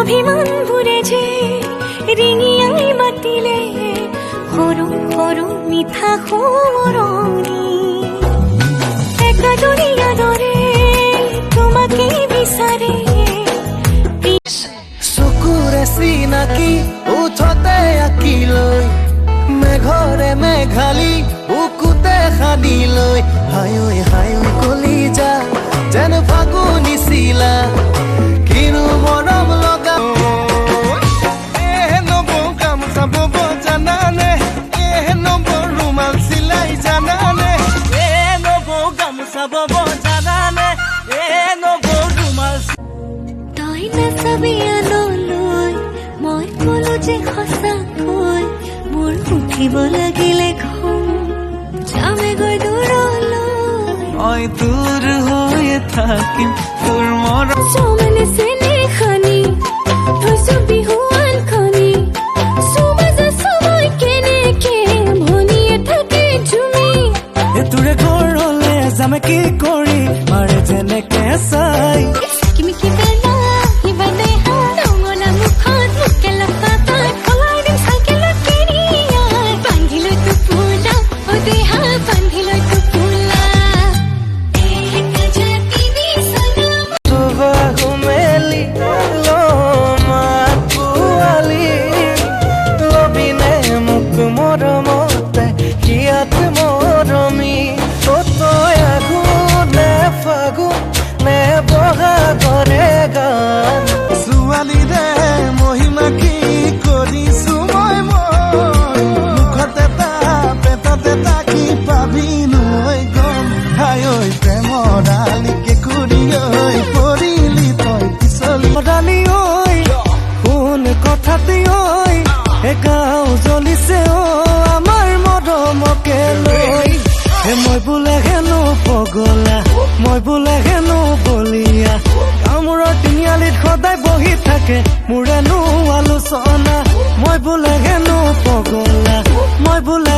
অভিমান বুৰে যে ৰিঙিয়াই মাতিলে সৰু সৰু মিঠা সোঁৱৰণি একাদৰীয়া দৰে তোমাকে বিচাৰে চকুৰে চিনাকি উঠতে আঁকি লৈ মেঘৰে মেঘালী বুকুতে সানি লৈ হায়ৈ হায়ৈ কলিজা যেন ফাগুনি চিলা কিনো মৰম লগা নবৌ গামোচা বব জানানে নবৌ ৰুমাল চিলাই জানানে নবৌ গামোচা বব জানানে নবৌ ৰুমাল তই নাচাবি আনলৈ মই কলো যে সঁচাকৈ মোৰ উঠিব লাগিলে ঘুম যামে গৈ দূৰলৈ মই তোৰ হৈয়ে থাকিম তোৰ মৰম চমনে চেনে খানি থৈছো বিহুৱান খনি চুমাজা সময় কেনেকে ভনিয়ে থাকে ঝুমি তোৰে ঘৰলে যামে কি কৰি মাৰে যেনেকে চাই কিমিকি বেলা হিবানে নঙলা মুখত মুখে লফাফা কলাই দিম চাইকেলত কেৰিয়াৰ বান্ধিলৈ তো ফুলা অ দেহা বান্ধিলৈ তো ফুলা জাতি বিচনা বাহু মেলি লমাত পোৱালি লবিনে মোক মৰমতে কিয়াত মৰমি তই আগুনে ফাগুন নে বহাগৰে গান ছোৱালী দে মহিমা কি কৰিছো মই মুখত এটা পেটত এটা কি পাবি নৈ গম হায়ৈ প্ৰেমৰ আলিকে কুৰি ঐ পৰিলি তই পিছলি ডালি ঐ কোন কথাতে ঐ এগাঁও জ্বলিছে আমাৰ মৰমকে লৈ মই বোলে হেনো পগলা মই বোলে হেনো বলিয়া কামোৰৰ তিনিআলিত সদায় বহি থাকে মোৰেনো আলোচনা মই বোলে হেনো পগলা মই বোলে